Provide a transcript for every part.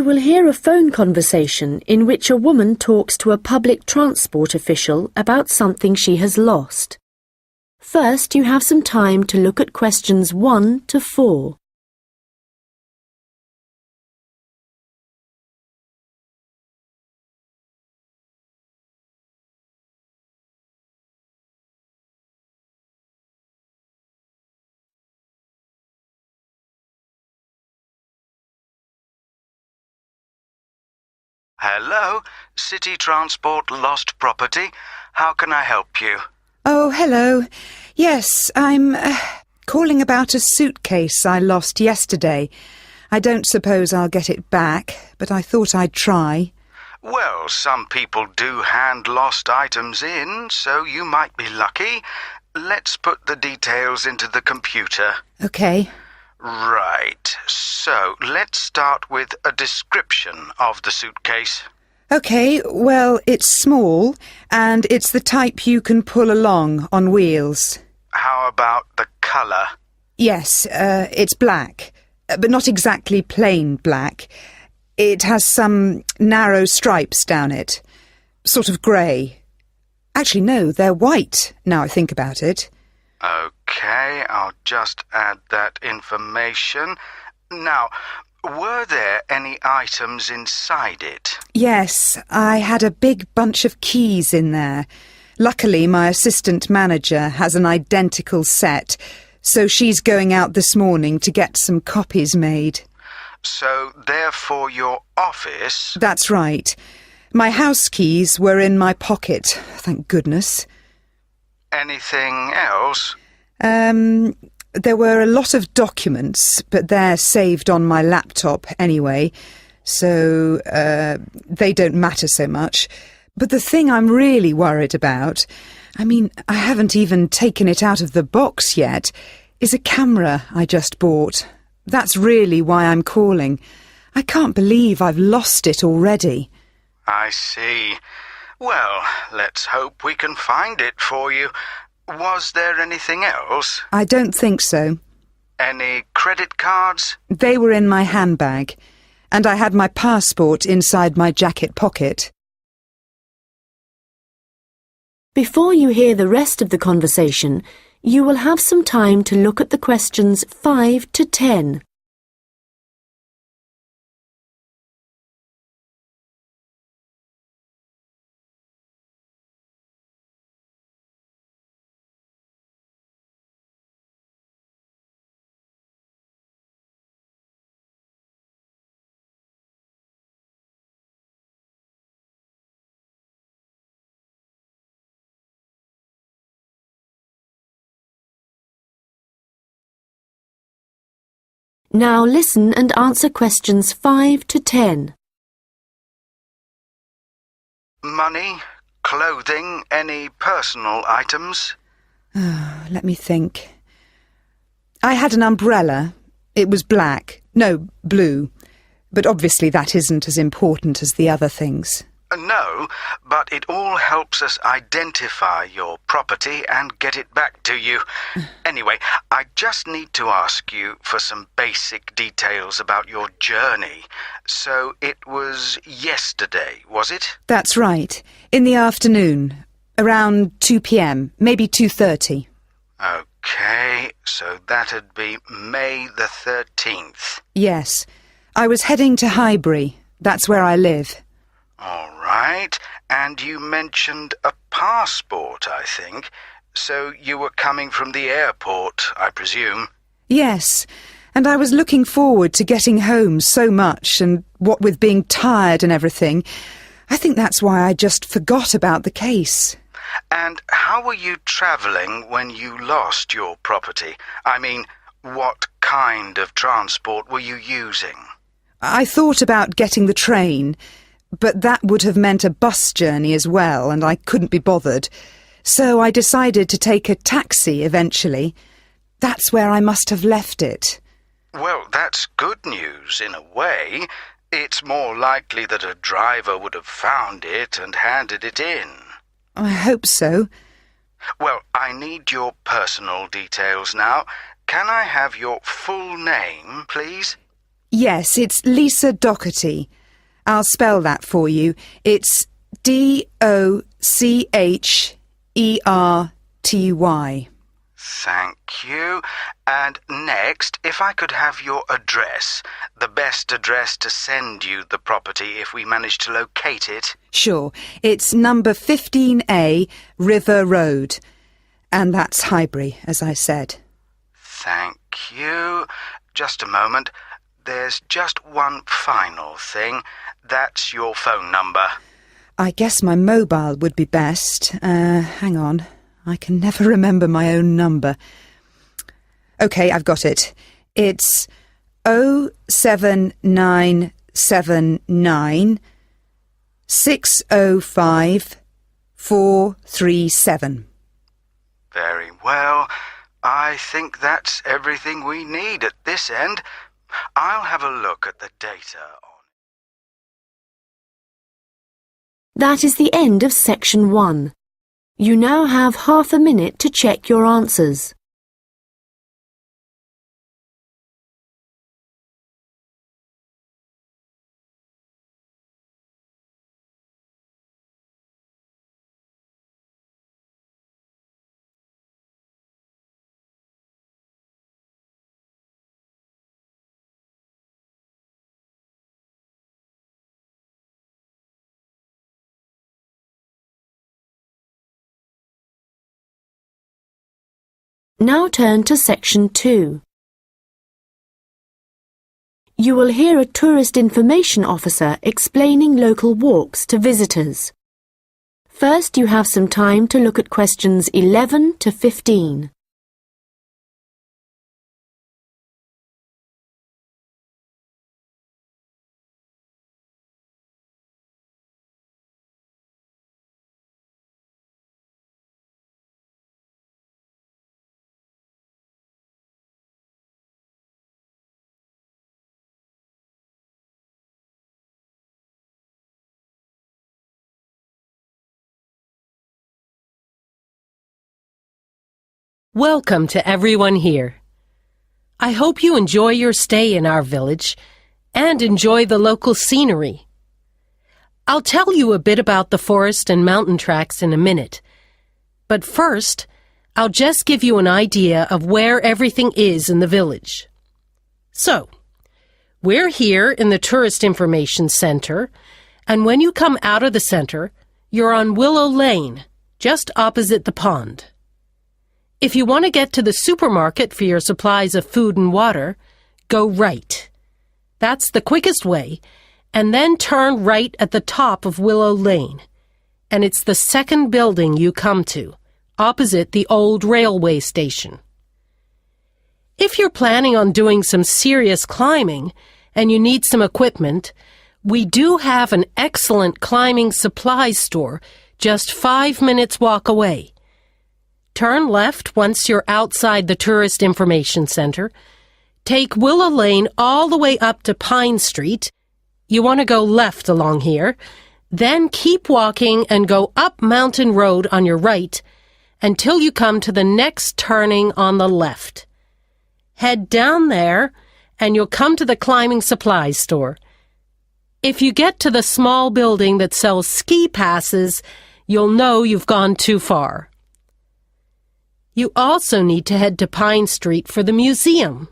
You will hear a phone conversation in which a woman talks to a public transport official about something she has lost. First, you have some time to look at questions 1 to 4. Hello, City Transport Lost Property. How can I help you? Oh, hello. Yes, I'm calling about a suitcase I lost yesterday. I don't suppose I'll get it back, but I thought I'd try. Well, some people do hand lost items in, so you might be lucky. Let's put the details into the computer. OK. Right, so let's start with a description of the suitcase. OK, well, it's small, and it's the type you can pull along on wheels. How about the colour? Yes, it's black, but not exactly plain black. It has some narrow stripes down it, sort of grey. Actually, no, they're white, now I think about it. OK, I'll just add that information. Now, were there any items inside it? Yes, I had a big bunch of keys in there. Luckily, my assistant manager has an identical set, so she's going out this morning to get some copies made. So, therefore, your office... That's right. My house keys were in my pocket, thank goodness. Anything else? There were a lot of documents, but they're saved on my laptop anyway, so they don't matter so much. But the thing I'm really worried about, I haven't even taken it out of the box yet, is a camera I just bought. That's really why I'm calling. I can't believe I've lost it already. I see. Well, let's hope we can find it for you. Was there anything else? I don't think so. Any credit cards? They were in my handbag, and I had my passport inside my jacket pocket. Before you hear the rest of the conversation, you will have some time to look at the questions 5 to 10. Now listen and answer questions 5 to 10. Money, clothing, any personal items? Let me think. I had an umbrella. It was black. No, blue. But obviously that isn't as important as the other things. No, but it all helps us identify your property and get it back to you. Anyway, I just need to ask you for some basic details about your journey. So it was yesterday, was it? That's right. In the afternoon. Around 2 p.m, maybe 2:30. OK, so that'd be May the 13th. Yes. I was heading to Highbury. That's where I live. All right, and you mentioned a passport, I think. So you were coming from the airport, I presume? Yes, and I was looking forward to getting home so much, and what with being tired and everything, I think that's why I just forgot about the case. And how were you travelling when you lost your property? What kind of transport were you using? I thought about getting the train, but that would have meant a bus journey as well, and I couldn't be bothered. So I decided to take a taxi eventually. That's where I must have left it. Well, that's good news in a way. It's more likely that a driver would have found it and handed it in. I hope so. Well, I need your personal details now. Can I have your full name, please? Yes, it's Lisa Docherty. I'll spell that for you. It's Docherty. Thank you. And next, if I could have your address, the best address to send you the property if we manage to locate it. Sure. It's number 15A, River Road. And that's Highbury, as I said. Thank you. Just a moment. There's just one final thing. That's your phone number. I guess my mobile would be best. Hang on. I can never remember my own number. OK, I've got it. It's 07979 605 437. Very well. I think that's everything we need at this end. I'll have a look at the data on... That is the end of section 1. You now have half a minute to check your answers. Now turn to section 2. You will hear a tourist information officer explaining local walks to visitors. First, you have some time to look at questions 11 to 15. Welcome to everyone here. I hope you enjoy your stay in our village and enjoy the local scenery. I'll tell you a bit about the forest and mountain tracks in a minute, but first, I'll just give you an idea of where everything is in the village. So, we're here in the Tourist Information Center, and when you come out of the center, you're on Willow Lane, just opposite the pond. If you want to get to the supermarket for your supplies of food and water, go right. That's the quickest way, and then turn right at the top of Willow Lane. And it's the second building you come to, opposite the old railway station. If you're planning on doing some serious climbing and you need some equipment, we do have an excellent climbing supplies store just 5 minutes walk away. Turn left once you're outside the Tourist Information Center. Take Willow Lane all the way up to Pine Street. You want to go left along here. Then keep walking and go up Mountain Road on your right until you come to the next turning on the left. Head down there and you'll come to the climbing supplies store. If you get to the small building that sells ski passes, you'll know you've gone too far. You also need to head to Pine Street for the museum.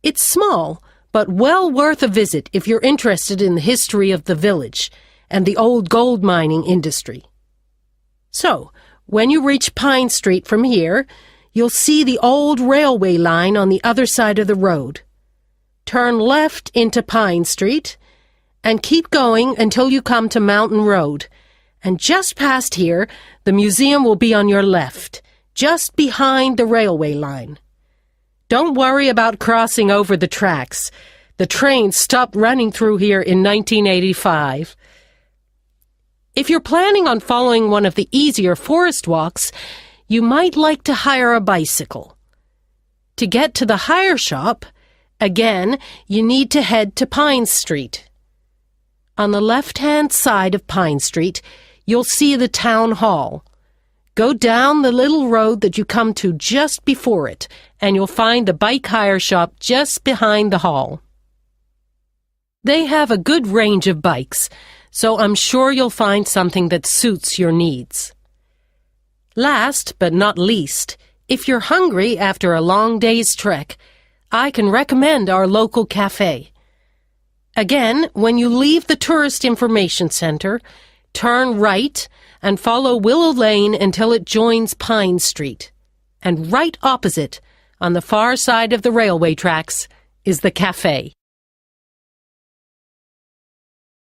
It's small, but well worth a visit if you're interested in the history of the village and the old gold mining industry. So, when you reach Pine Street from here, you'll see the old railway line on the other side of the road. Turn left into Pine Street and keep going until you come to Mountain Road. And just past here, the museum will be on your left, just behind the railway line. Don't worry about crossing over the tracks. The train stopped running through here in 1985. If you're planning on following one of the easier forest walks, you might like to hire a bicycle. To get to the hire shop, again, you need to head to Pine Street. On the left-hand side of Pine Street, you'll see the town hall. Go down the little road that you come to just before it, and you'll find the bike hire shop just behind the hall. They have a good range of bikes, so I'm sure you'll find something that suits your needs. Last but not least, if you're hungry after a long day's trek, I can recommend our local cafe. Again, when you leave the Tourist Information Center, turn right and follow Willow Lane until it joins Pine Street. And right opposite, on the far side of the railway tracks, is the cafe.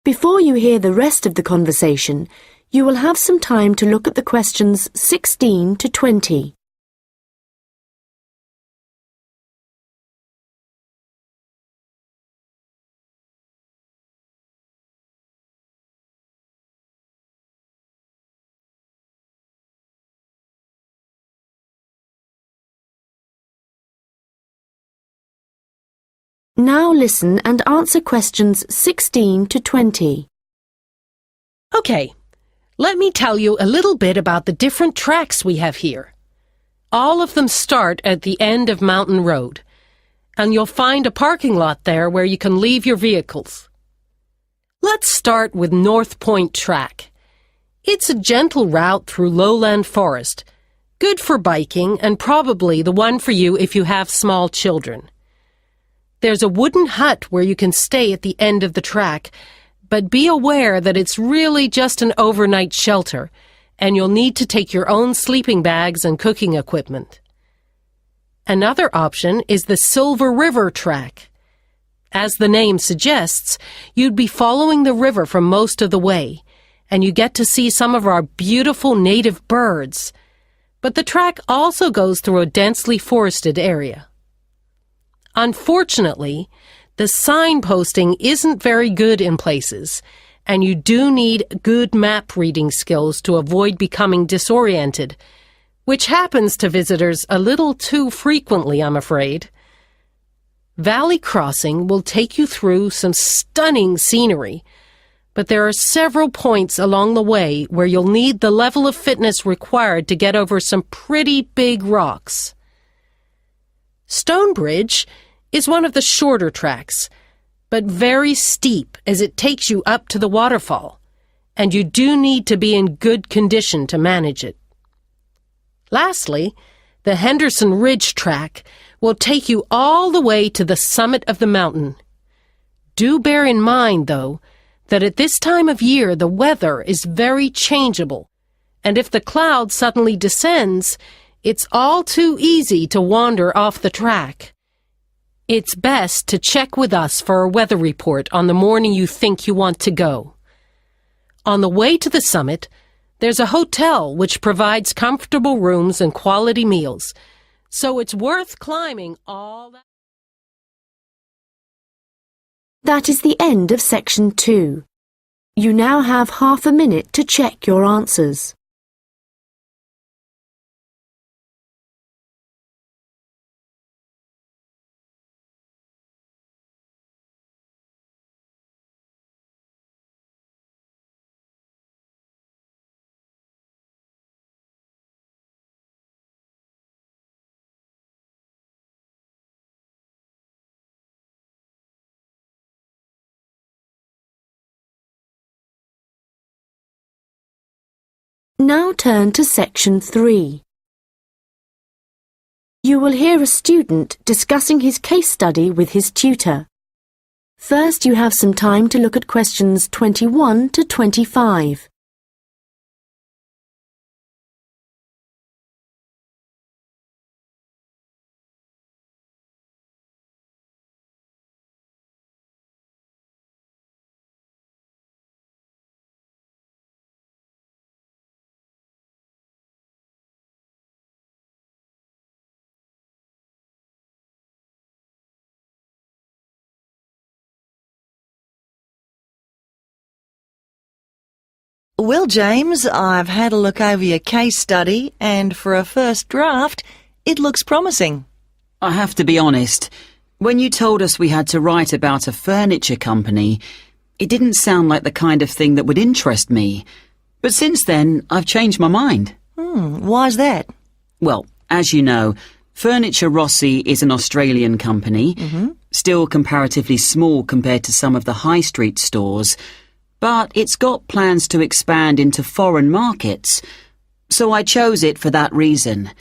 Before you hear the rest of the conversation, you will have some time to look at the questions 16 to 20. Now listen and answer questions 16 to 20. Okay, let me tell you a little bit about the different tracks we have here. All of them start at the end of Mountain Road, and you'll find a parking lot there where you can leave your vehicles. Let's start with North Point Track. It's a gentle route through lowland forest, good for biking and probably the one for you if you have small children. There's a wooden hut where you can stay at the end of the track, but be aware that it's really just an overnight shelter, and you'll need to take your own sleeping bags and cooking equipment. Another option is the Silver River Track. As the name suggests, you'd be following the river for most of the way, and you get to see some of our beautiful native birds. But the track also goes through a densely forested area. Unfortunately, the signposting isn't very good in places, and you do need good map reading skills to avoid becoming disoriented, which happens to visitors a little too frequently, I'm afraid. Valley Crossing will take you through some stunning scenery, but there are several points along the way where you'll need the level of fitness required to get over some pretty big rocks. Stonebridge is one of the shorter tracks, but very steep as it takes you up to the waterfall, and you do need to be in good condition to manage it. Lastly, the Henderson Ridge track will take you all the way to the summit of the mountain. Do bear in mind, though, that at this time of year the weather is very changeable, and if the cloud suddenly descends, it's all too easy to wander off the track. It's best to check with us for a weather report on the morning you think you want to go. On the way to the summit, there's a hotel which provides comfortable rooms and quality meals, so it's worth climbing all that. That is the end of section 2. You now have half a minute to check your answers. Now turn to section 3. You will hear a student discussing his case study with his tutor. First, you have some time to look at questions 21 to 25. Well, James, I've had a look over your case study, and for a first draft, it looks promising. I have to be honest, when you told us we had to write about a furniture company, it didn't sound like the kind of thing that would interest me. But since then, I've changed my mind. Why's that? Well, as you know, Furniture Rossi is an Australian company, still comparatively small compared to some of the high street stores, but it's got plans to expand into foreign markets, so I chose it for that reason.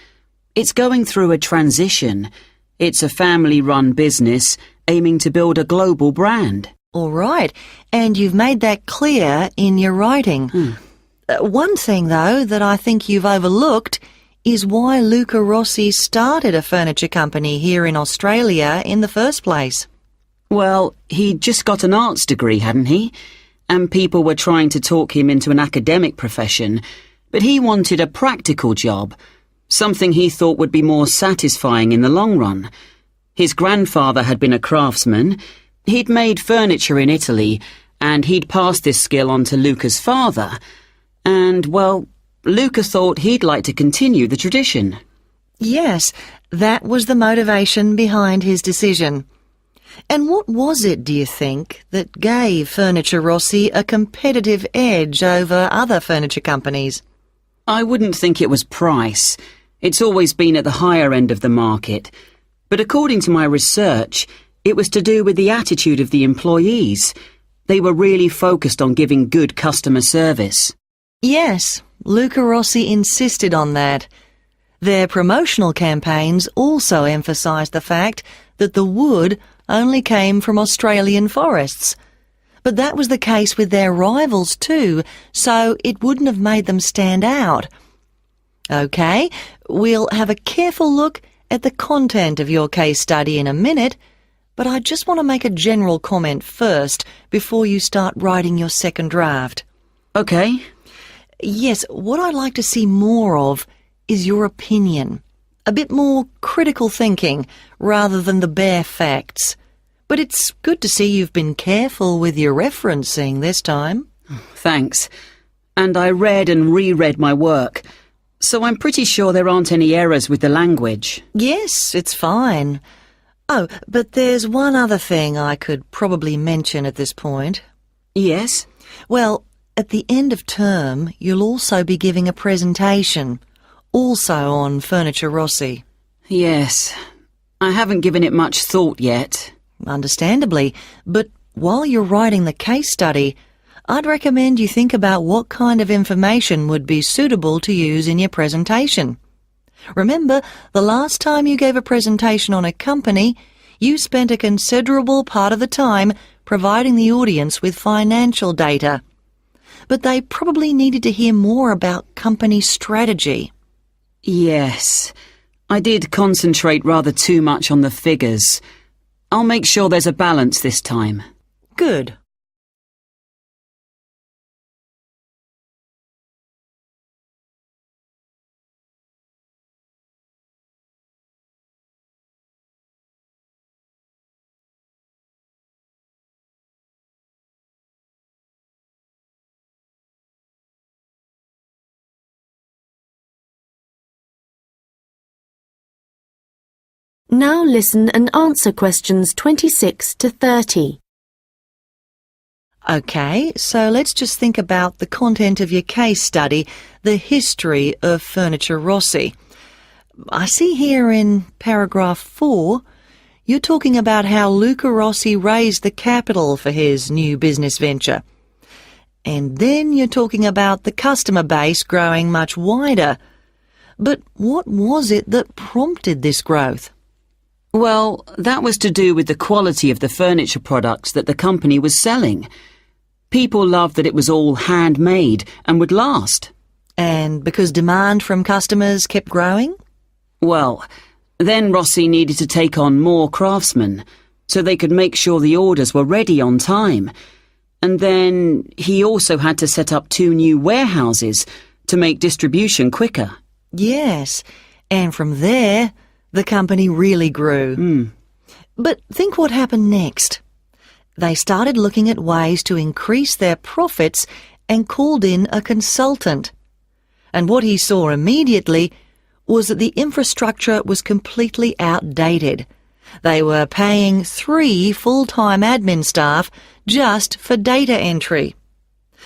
It's going through a transition. It's a family-run business aiming to build a global brand. All right, and you've made that clear in your writing. One thing, though, that I think you've overlooked is why Luca Rossi started a furniture company here in Australia in the first place. Well, he'd just got an arts degree, hadn't he? And people were trying to talk him into an academic profession, but he wanted a practical job, something he thought would be more satisfying in the long run. His grandfather had been a craftsman. He'd made furniture in Italy, and he'd passed this skill on to Luca's father. And, well, Luca thought he'd like to continue the tradition. Yes, that was the motivation behind his decision. And what was it, do you think, that gave Furniture Rossi a competitive edge over other furniture companies? I wouldn't think it was price. It's always been at the higher end of the market. But according to my research, it was to do with the attitude of the employees. They were really focused on giving good customer service. Yes, Luca Rossi insisted on that. Their promotional campaigns also emphasised the fact that the wood only came from Australian forests. But that was the case with their rivals too, so it wouldn't have made them stand out. OK, we'll have a careful look at the content of your case study in a minute, but I just want to make a general comment first before you start writing your second draft. OK. Yes, what I'd like to see more of is your opinion. A bit more critical thinking rather than the bare facts. But it's good to see you've been careful with your referencing this time. Thanks. And I read and reread my work, so I'm pretty sure there aren't any errors with the language. Yes, it's fine. Oh, but there's one other thing I could probably mention at this point. Yes? Well, at the end of term, you'll also be giving a presentation, also on Furniture Rossi. Yes. I haven't given it much thought yet. Understandably, but while you're writing the case study, I'd recommend you think about what kind of information would be suitable to use in your presentation. Remember, the last time you gave a presentation on a company, you spent a considerable part of the time providing the audience with financial data. But they probably needed to hear more about company strategy. Yes. I did concentrate rather too much on the figures. I'll make sure there's a balance this time. Good. Now listen and answer questions 26 to 30. OK, so let's just think about the content of your case study, the history of Furniture Rossi. I see here in paragraph 4, you're talking about how Luca Rossi raised the capital for his new business venture. And then you're talking about the customer base growing much wider. But what was it that prompted this growth? Well, that was to do with the quality of the furniture products that the company was selling. People loved that it was all handmade and would last. And because demand from customers kept growing? Well, then Rossi needed to take on more craftsmen, so they could make sure the orders were ready on time. And then he also had to set up 2 new warehouses to make distribution quicker. Yes, and from there, the company really grew. But think what happened next. They started looking at ways to increase their profits and called in a consultant. And what he saw immediately was that the infrastructure was completely outdated. They were paying 3 full-time admin staff just for data entry.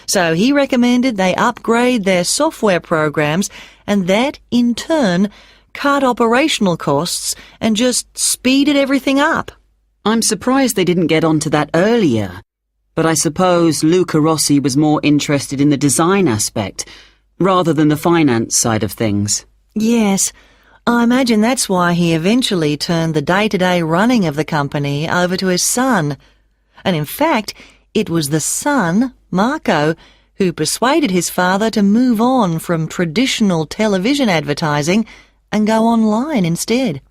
So he recommended they upgrade their software programs, and that, in turn, cut operational costs and just speeded everything up. I'm surprised they didn't get onto that earlier. But I suppose Luca Rossi was more interested in the design aspect, rather than the finance side of things. Yes, I imagine that's why he eventually turned the day-to-day running of the company over to his son. And in fact, it was the son, Marco, who persuaded his father to move on from traditional television advertising and go online instead.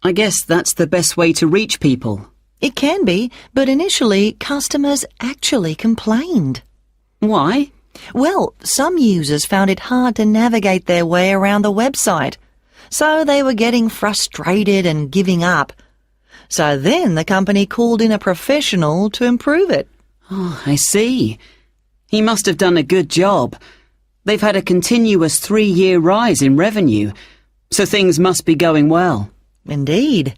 I guess that's the best way to reach people. It can be, but initially customers actually complained. Why? Well, some users found it hard to navigate their way around the website, so they were getting frustrated and giving up. So then the company called in a professional to improve it. Oh, I see. He must have done a good job. They've had a continuous 3-year rise in revenue, so things must be going well. Indeed.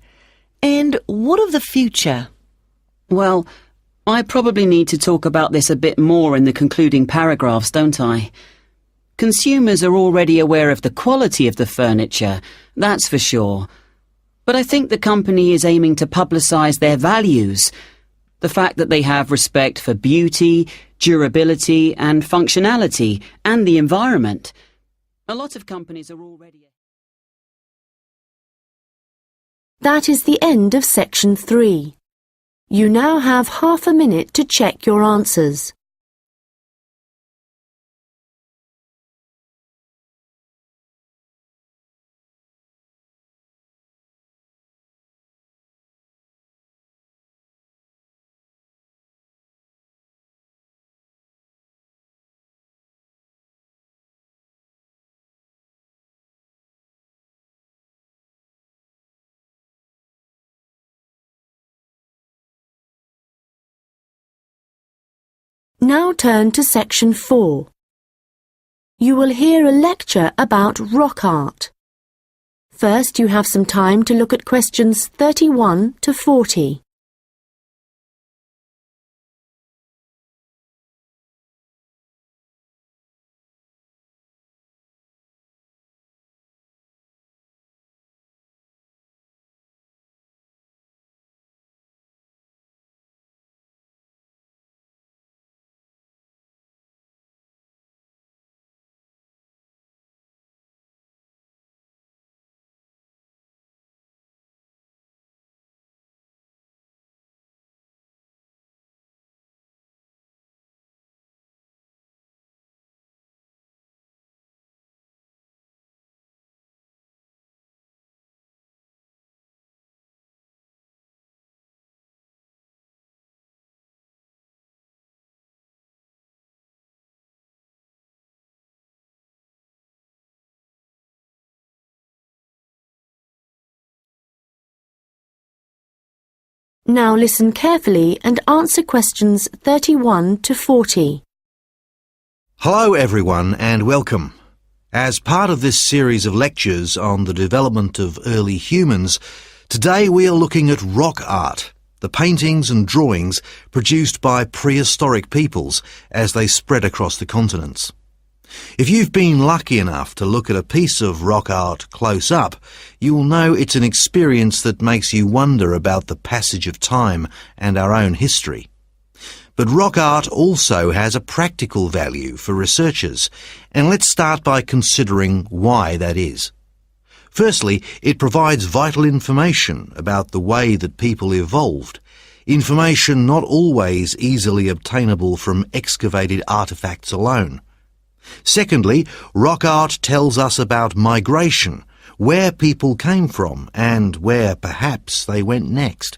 And what of the future? Well, I probably need to talk about this a bit more in the concluding paragraphs, don't I? Consumers are already aware of the quality of the furniture, that's for sure. But I think the company is aiming to publicise their values. The fact that they have respect for beauty, durability and functionality and the environment. A lot of companies are already... That is the end of section 3. You now have half a minute to check your answers. Now turn to section 4. You will hear a lecture about rock art. First, you have some time to look at questions 31 to 40. Now listen carefully and answer questions 31 to 40. Hello everyone and welcome. As part of this series of lectures on the development of early humans, today we are looking at rock art, the paintings and drawings produced by prehistoric peoples as they spread across the continents. If you've been lucky enough to look at a piece of rock art close up, you will know it's an experience that makes you wonder about the passage of time and our own history. But rock art also has a practical value for researchers, and let's start by considering why that is. Firstly, it provides vital information about the way that people evolved, information not always easily obtainable from excavated artefacts alone. Secondly, rock art tells us about migration, where people came from and where perhaps they went next.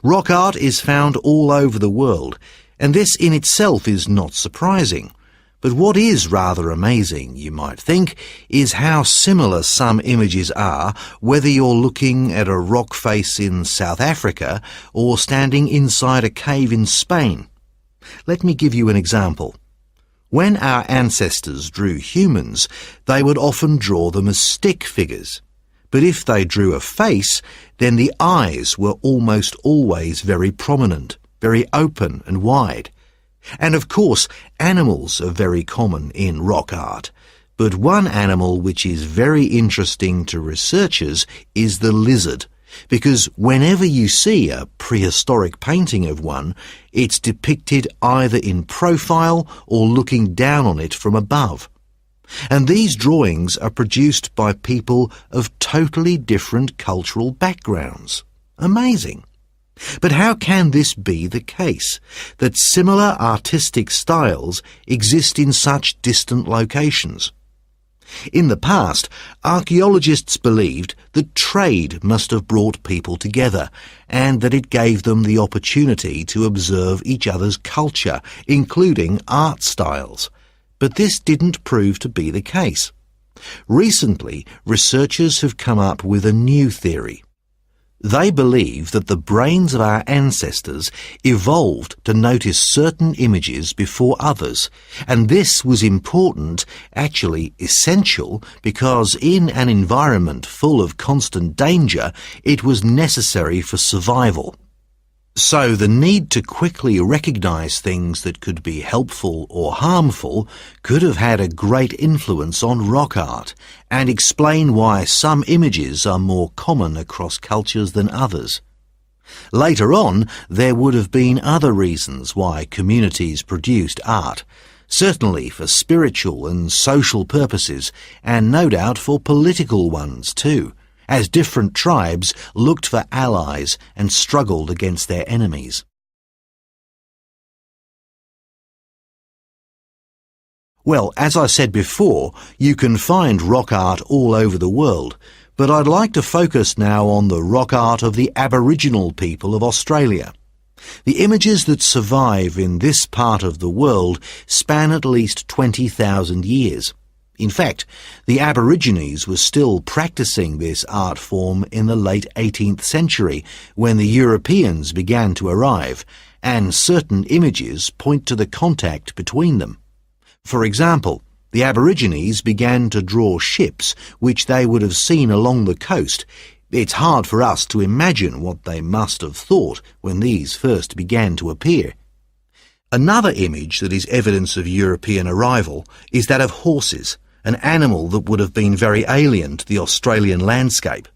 Rock art is found all over the world, and this in itself is not surprising. But what is rather amazing, you might think, is how similar some images are, whether you're looking at a rock face in South Africa or standing inside a cave in Spain. Let me give you an example. When our ancestors drew humans, they would often draw them as stick figures. But if they drew a face, then the eyes were almost always very prominent, very open and wide. And of course, animals are very common in rock art. But one animal which is very interesting to researchers is the lizard. because whenever you see a prehistoric painting of one, it's depicted either in profile or looking down on it from above. And these drawings are produced by people of totally different cultural backgrounds. Amazing. But how can this be the case, that similar artistic styles exist in such distant locations? In the past, archaeologists believed that trade must have brought people together, and that it gave them the opportunity to observe each other's culture, including art styles. But this didn't prove to be the case. Recently, researchers have come up with a new theory. They believe that the brains of our ancestors evolved to notice certain images before others, and this was important, actually essential, because in an environment full of constant danger, it was necessary for survival. So the need to quickly recognise things that could be helpful or harmful could have had a great influence on rock art, and explain why some images are more common across cultures than others. Later on, there would have been other reasons why communities produced art, certainly for spiritual and social purposes, and no doubt for political ones too, as different tribes looked for allies and struggled against their enemies. Well, as I said before, you can find rock art all over the world, but I'd like to focus now on the rock art of the Aboriginal people of Australia. The images that survive in this part of the world span at least 20,000 years. In fact, the Aborigines were still practicing this art form in the late 18th century when the Europeans began to arrive, and certain images point to the contact between them. For example, the Aborigines began to draw ships which they would have seen along the coast. It's hard for us to imagine what they must have thought when these first began to appear. Another image that is evidence of European arrival is that of horses, an animal that would have been very alien to the Australian landscape.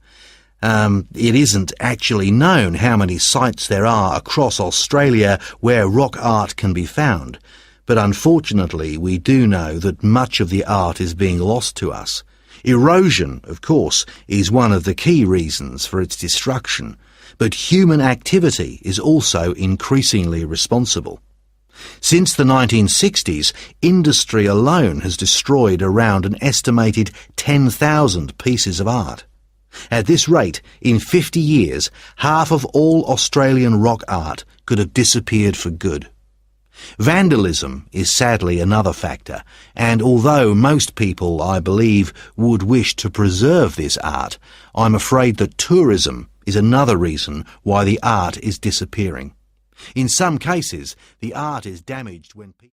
It isn't actually known how many sites there are across Australia where rock art can be found, but unfortunately we do know that much of the art is being lost to us. Erosion, of course, is one of the key reasons for its destruction, but human activity is also increasingly responsible. Since the 1960s, industry alone has destroyed around an estimated 10,000 pieces of art. At this rate, in 50 years, half of all Australian rock art could have disappeared for good. Vandalism is sadly another factor, and although most people, I believe, would wish to preserve this art, I'm afraid that tourism is another reason why the art is disappearing. In some cases, the art is damaged when people